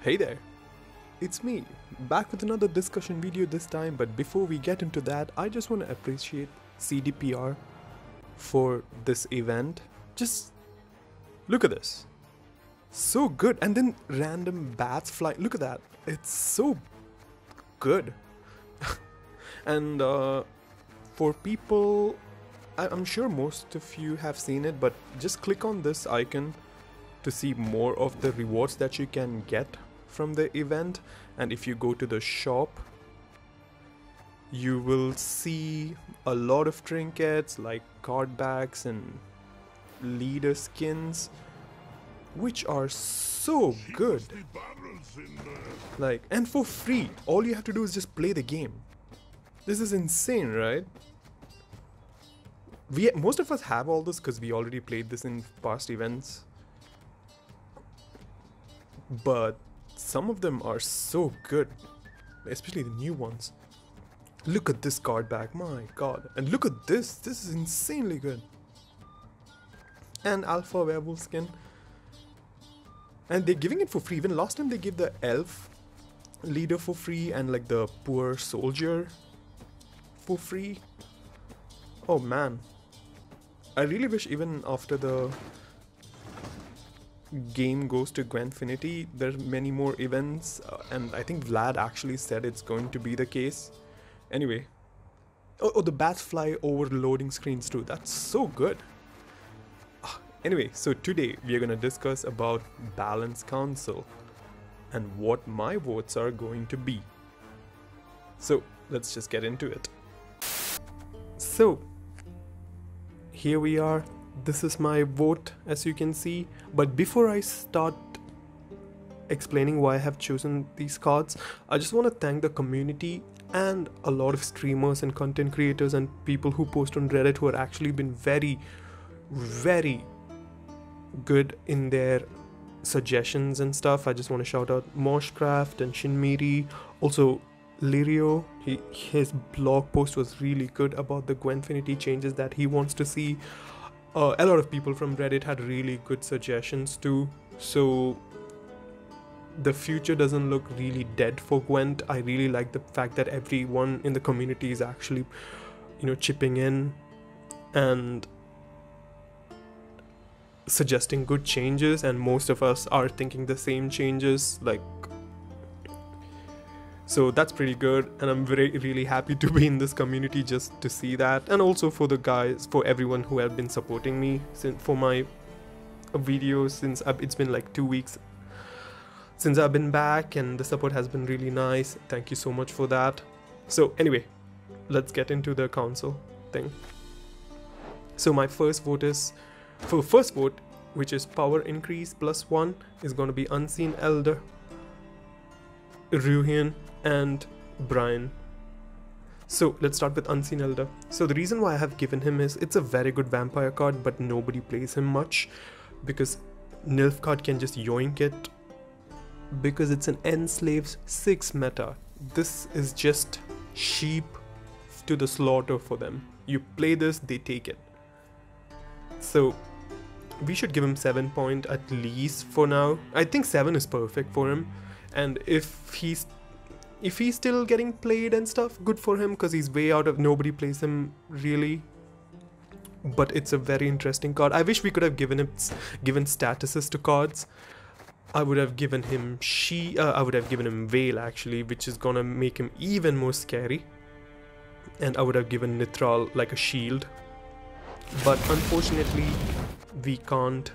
Hey there, it's me, back with another discussion video this time, but before we get into that, I just want to appreciate CDPR for this event. Just look at this. So good. And then random bats fly. Look at that. It's so good. And for people, I'm sure most of you have seen it, but just click on this icon to see more of the rewards that you can get from the event. And if you go to the shop, you will see a lot of trinkets like card backs and leader skins, which are so good, like, and for free. All you have to do is just play the game. This is insane, right? Most of us have all this because we already played this in past events, but some of them are so good, especially the new ones. Look at this card back, my god. And look at this is insanely good. And alpha werewolf skin, and they're giving it for free. Even last time they gave the elf leader for free and like the poor soldier for free. Oh man, I really wish even after the game goes to Gwentfinity, there's many more events, and I think Vlad actually said it's going to be the case. Anyway, oh, the bats fly over loading screens too. That's so good. Anyway, so today we are going to discuss about Balance Council and what my votes are going to be. So let's just get into it. So here we are. This is my vote, as you can see. But before I start explaining why I have chosen these cards, I just want to thank the community and a lot of streamers and content creators and people who post on Reddit who have actually been very good in their suggestions and stuff. I just want to shout out Moshcraft and Shinmiri, also Lirio. His blog post was really good about the Gwentfinity changes that he wants to see. A lot of people from Reddit had really good suggestions too, so the future doesn't look really dead for Gwent. I really like the fact that everyone in the community is actually, chipping in and suggesting good changes, and most of us are thinking the same changes, so that's pretty good, and I'm really happy to be in this community just to see that. And also for the guys, for everyone who have been supporting me for my videos since it's been like 2 weeks since I've been back, and the support has been really nice. Thank you so much for that. So anyway, let's get into the council thing. So my first vote is, for first vote, which is power increase +1, is going to be Unseen Elder, Ruhian and Brian. So let's start with Unseen Elder. So the reason why I have given him is, it's a very good vampire card, but nobody plays him much because Nilfgaard can just yoink it because it's an Enslaves 6 meta. This is just sheep to the slaughter for them. You play this, they take it. So we should give him 7 point at least for now. I think 7 is perfect for him, and if he's still getting played and stuff, good for him, because he's way out of, nobody plays him really. But it's a very interesting card. I wish we could have given statuses to cards. I would have given him I would have given him Veil actually, which is gonna make him even more scary, and I would have given Nithral like a shield. But unfortunately we can't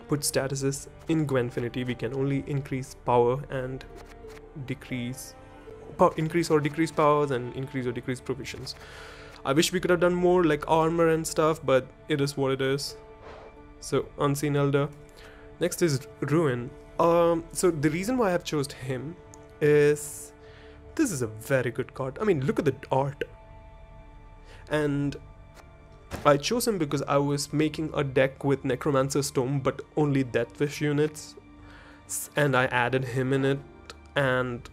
put statuses in Gwentfinity. We can only increase power and increase or decrease powers and increase or decrease provisions. I wish we could have done more like armor and stuff, but it is what it is. So Unseen Elder. Next is Ruin. So the reason why I have chosen him is, this is a very good card. I mean, look at the art. And I chose him because I was making a deck with Necromancer's Tome but only Deathwish units, and I added him in it, and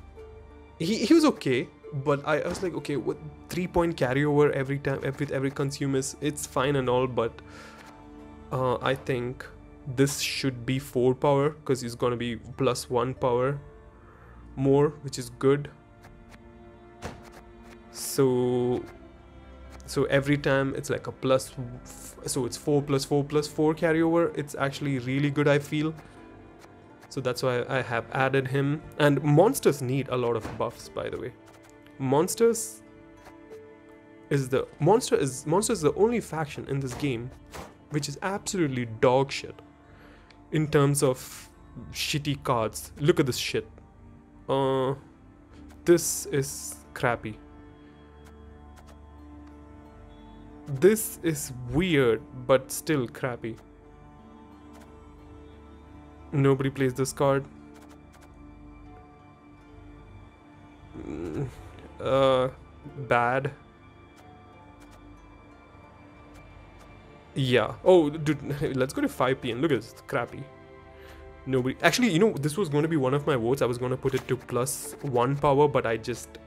he was okay, but I was like, okay, what 3 point carryover every time, every consume it's fine and all, but I think This should be 4 power because he's gonna be +1 power more, which is good. So every time it's like a so it's 4 + 4 + 4 carryover. It's actually really good, I feel. So that's why I have added him. And monsters need a lot of buffs, by the way. Monster is the only faction in this game which is absolutely dog shit in terms of shitty cards. Look at this shit. This is crappy. This is weird, but still crappy. Nobody plays this card. Bad. Yeah. Oh, dude, let's go to 5 PM. Look at this. It's crappy. Nobody. Actually, you know, this was going to be one of my votes. I was going to put it to +1 power, but I just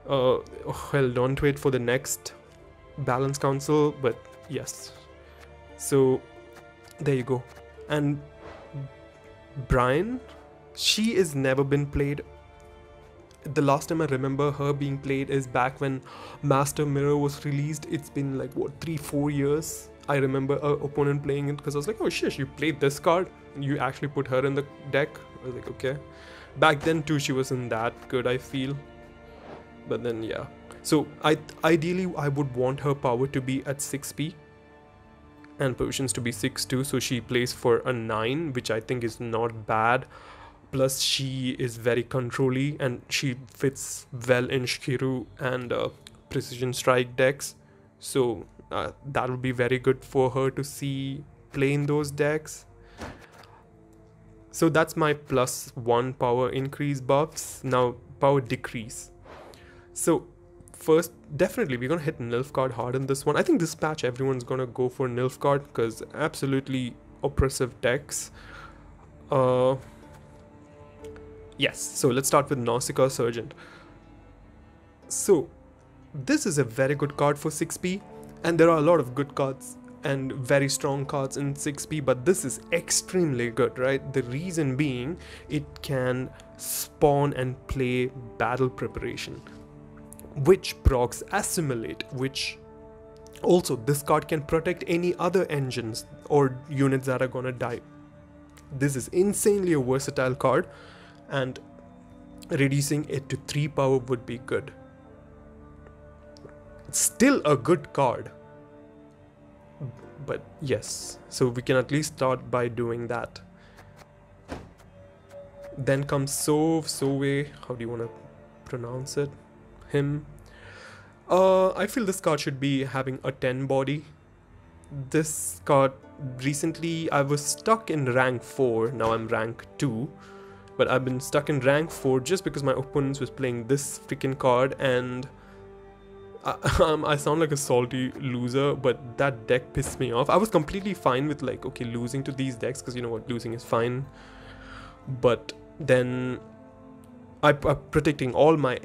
held on to it for the next balance council. But yes. So there you go. And Brian, she has never been played. The last time I remember her being played is back when Master Mirror was released. It's been like, what, 3-4 years? I remember an opponent playing it because I was like, oh shit, you played this card? You actually put her in the deck? I was like, okay. Back then too, she wasn't that good, I feel. But then, yeah. So, ideally, I would want her power to be at 6p. And potions to be 6-2, so she plays for a 9, which I think is not bad. Plus, she is very controlly and she fits well in Shikiru and Precision Strike decks. So that would be very good for her to see play in those decks. So that's my +1 power increase buffs. Now, power decrease. So first, definitely we're gonna hit Nilfgaard hard in this one. I think this patch everyone's gonna go for Nilfgaard because absolutely oppressive decks. Yes, so let's start with Nausicaa Sergeant. So this is a very good card for 6p, and there are a lot of good cards and very strong cards in 6p, but this is extremely good, right? The reason being, it can spawn and play Battle Preparation, which procs Assimilate, which also this card can protect any other engines or units that are gonna die. This is insanely a versatile card, and reducing it to 3 power would be good. It's still a good card, but yes, so we can at least start by doing that. Then comes Saovine, how do you want to pronounce it? Him. I feel this card should be having a 10 body. This card, recently I was stuck in rank 4, now I'm rank 2. But I've been stuck in rank 4 just because my opponents was playing this freaking card, and I sound like a salty loser, but that deck pissed me off. I was completely fine with like, okay, losing to these decks because you know what, losing is fine. But then I'm protecting all my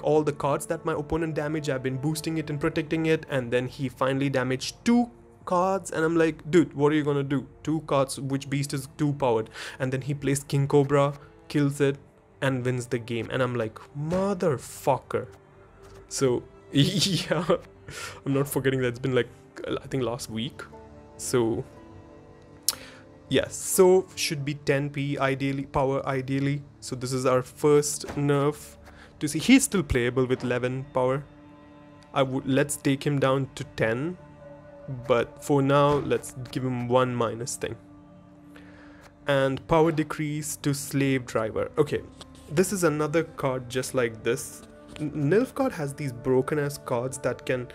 all the cards that my opponent damaged. I've been boosting it and protecting it, and then he finally damaged 2 cards, and I'm like, dude, what are you gonna do? 2 cards, which beast is 2 powered? And then he plays King Cobra, kills it, and wins the game. And I'm like, motherfucker. So yeah, I'm not forgetting that it's been like, I think last week. So yes, so should be 10p ideally, power ideally. So this is our first nerf to see. He's still playable with 11 power. Let's take him down to 10, but for now let's give him 1 minus thing. And power decrease to Slave Driver. Okay, this is another card just like this. Nilfgaard has these broken ass cards that can,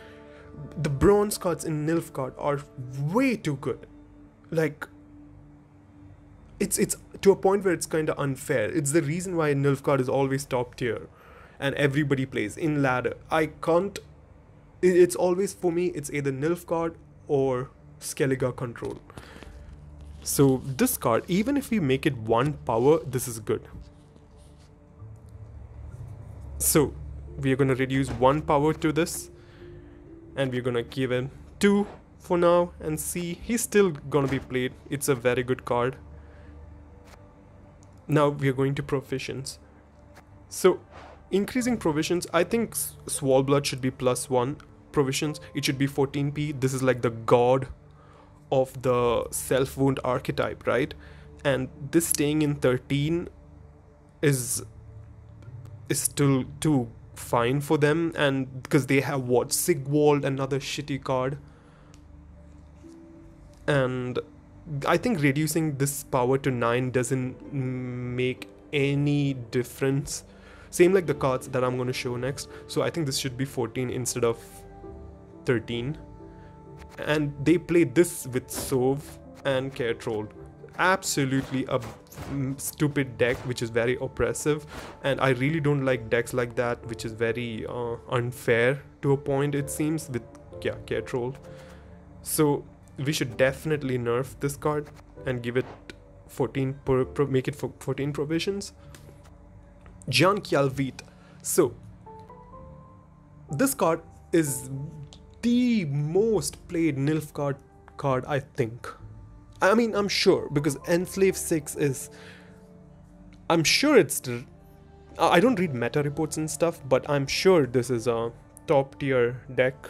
the bronze cards in Nilfgaard are way too good. Like, it's to a point where it's kind of unfair. It's the reason why Nilfgaard is always top tier and everybody plays in ladder. I can't, it's always, for me, it's either Nilfgaard or Skellige Control. So this card, even if we make it 1 power, this is good. So we are going to reduce 1 power to this, and we're going to give him 2 for now and see. He's still gonna be played. It's a very good card. Now we are going to provisions. So increasing provisions, I think Swallblood should be +1 provisions. It should be 14p. This is like the god of the self-wound archetype, right? And this staying in 13 is still too fine for them, and because they have what, Sigwald, another shitty card, and I think reducing this power to 9 doesn't make any difference. Same like the cards that I'm going to show next. So I think this should be 14 instead of 13. And they play this with Sov and Scoia'tael. Absolutely a stupid deck which is very oppressive, and I really don't like decks like that which is very unfair to a point, it seems, with Scoia'tael. So we should definitely nerf this card and give it 14 make it for 14 provisions. Scoia'tael. So this card is the most played Nilfgaard card, I think. I mean, I'm sure, because Enslave 6 is, I'm sure it's, I don't read meta reports and stuff, but I'm sure this is a top tier deck,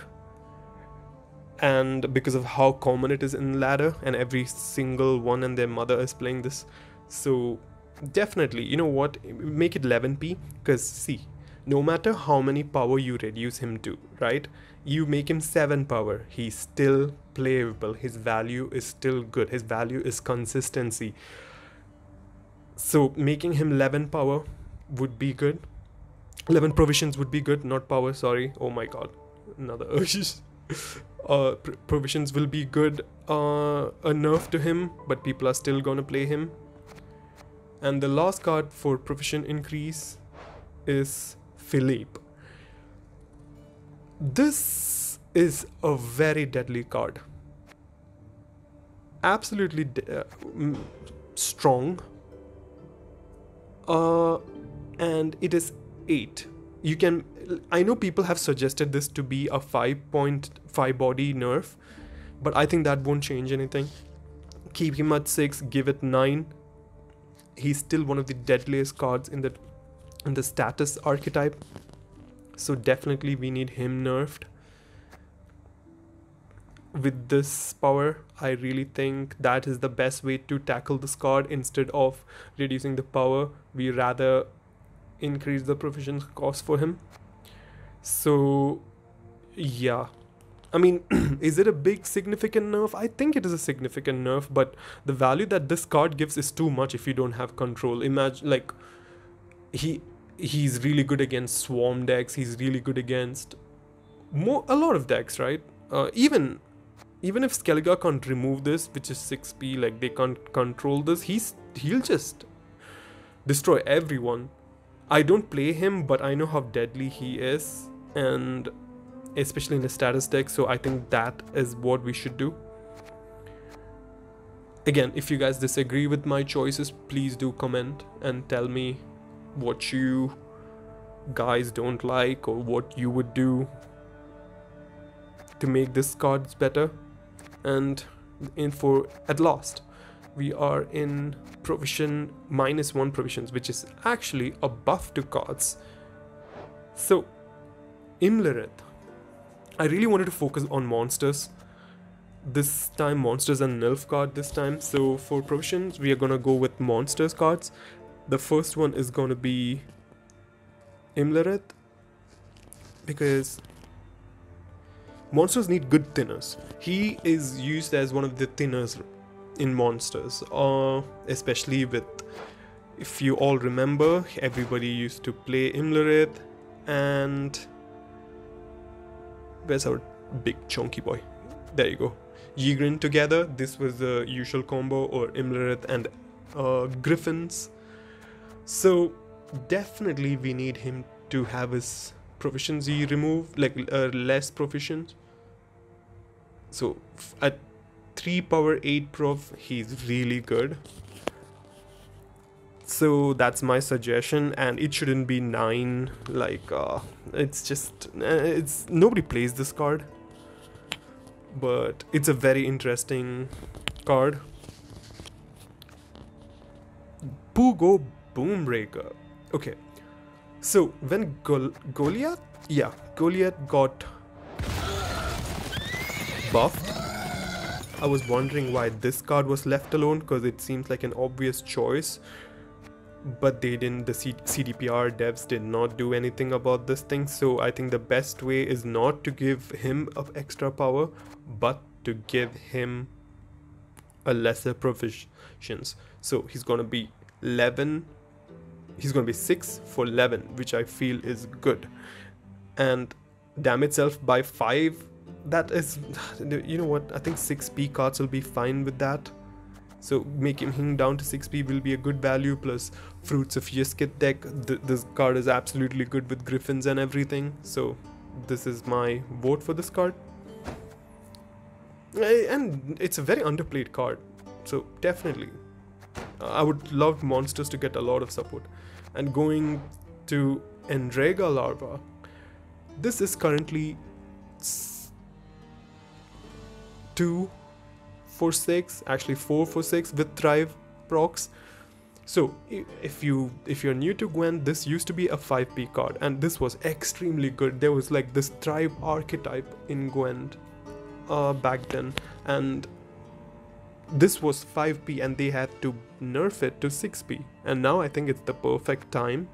and because of how common it is in ladder, and every single one and their mother is playing this. So definitely, you know what, make it 11p, because see, no matter how many power you reduce him to, right, you make him 7 power, he's still playable, his value is still good, his value is consistency. So making him 11 power would be good, 11 provisions would be good, not power, sorry, oh my god, another provisions will be good. A nerf to him, but people are still gonna play him. And the last card for provision increase is Philippe. This is a very deadly card, absolutely strong, and it is 8. You can, I know people have suggested this to be a 5.5 body nerf, but I think that won't change anything. Keep him at 6, give it 9. He's still one of the deadliest cards in the status archetype, so definitely we need him nerfed. With this power, I really think that is the best way to tackle this card. Instead of reducing the power, we rather increase the provision cost for him. So yeah, I mean, is it a big significant nerf? I think it is a significant nerf, but the value that this card gives is too much if you don't have control. Imagine, like, he's really good against swarm decks, he's really good against a lot of decks, right? Even if Skellige can't remove this, which is 6p, like they can't control this, he'll just destroy everyone. I don't play him, but I know how deadly he is, and especially in a status deck, so I think that is what we should do. Again, if you guys disagree with my choices, please do comment and tell me what you guys don't like or what you would do to make this cards better. And at last we are in provision -1 provisions, which is actually a buff to cards. So Imlerith, I really wanted to focus on monsters this time, monsters and Nilfgaard this time. So for provisions, we are gonna go with monsters cards. The first one is gonna be Imlerith, because monsters need good thinners. He is used as one of the thinners in monsters, especially with, if you all remember, everybody used to play Imlerith and where's our big chunky boy? There you go. Ygritte together. This was the usual combo, or Imlerith and Griffins. So definitely we need him to have his proficiency removed, like less proficient. So at 3 power 8 prof, he's really good. So that's my suggestion, and it shouldn't be 9. Like it's just nobody plays this card, but it's a very interesting card. Pugo Boombreaker. Okay, so when Goliath got buffed, I was wondering why this card was left alone, because it seems like an obvious choice, but they didn't. The CDPR devs did not do anything about this thing, so I think the best way is not to give him of extra power, but to give him a lesser provisions. So he's gonna be 11, he's gonna be 6 for 11, which I feel is good, and damage self by 5. That is, you know what, I think 6p cards will be fine with that. So making him down to 6p will be a good value, plus Fruits of Yiskit deck. This card is absolutely good with Griffins and everything, so this is my vote for this card. And it's a very underplayed card, so definitely I would love monsters to get a lot of support. And going to Endrega Larva, this is currently 2 for 6, actually 4 for 6 with Thrive procs. So if you're new to Gwent, this used to be a 5p card, and this was extremely good. There was like this Thrive archetype in Gwent back then, and this was 5p, and they had to nerf it to 6p, and now I think it's the perfect time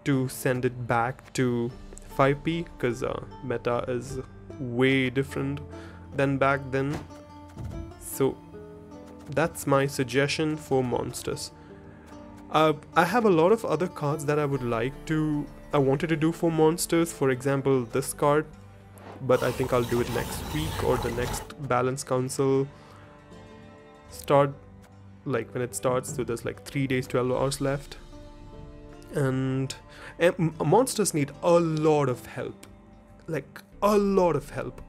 to send it back to 5p, because meta is way different than back then. So that's my suggestion for monsters. I have a lot of other cards that I wanted to do for monsters, for example this card, but I think I'll do it next week or the next Balance Council start, like when it starts. So there's like 3 days, 12 hours left, and monsters need a lot of help, like a lot of help.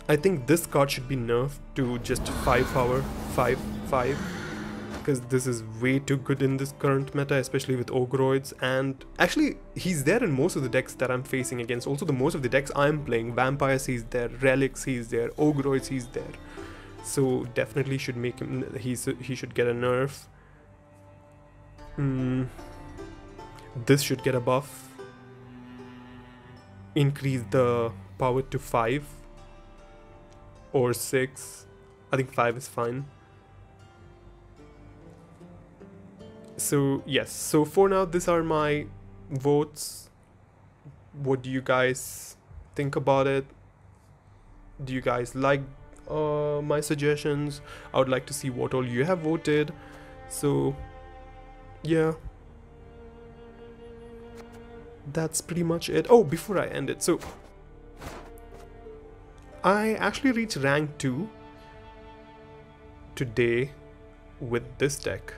I think this card should be nerfed to just 5 power, 5/5, because this is way too good in this current meta, especially with Ogroids. And actually he's there in most of the decks that I'm facing against. Also the most of the decks I'm playing, Vampires he's there, Relics he's there, Ogroids he's there. So definitely should make him, he should get a nerf. This should get a buff, increase the power to 5 or 6. I think 5 is fine. So yes, so for now these are my votes. What do you guys think about it? Do you guys like my suggestions? I would like to see what all you have voted. So yeah, that's pretty much it. Oh, before I end it, so I actually reached rank 2 today with this deck.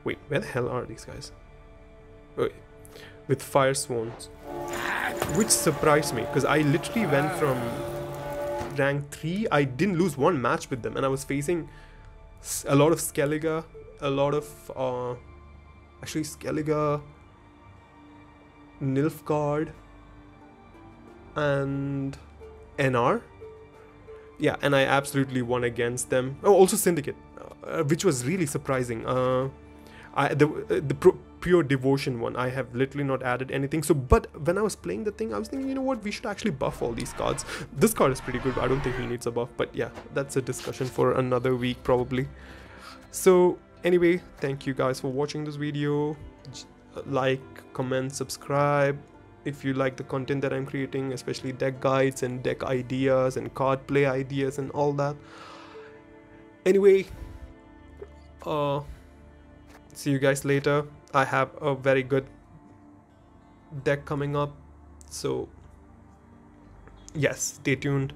Wait, where the hell are these guys? Wait, with Fire Swans, which surprised me, because I literally went from rank 3, I didn't lose one match with them, and I was facing a lot of Skellige, a lot of actually Skellige, Nilfgaard, and NR. Yeah, and I absolutely won against them. Oh, also Syndicate, which was really surprising. The pure devotion one, I have literally not added anything. So, but when I was playing the thing, I was thinking, you know what, we should actually buff all these cards. This card is pretty good. I don't think he needs a buff, but yeah, that's a discussion for another week probably. So anyway, thank you guys for watching this video. Like, comment, subscribe if you like the content that I'm creating, especially deck guides and deck ideas and card play ideas and all that. Anyway, see you guys later. I have a very good deck coming up, so yes, stay tuned.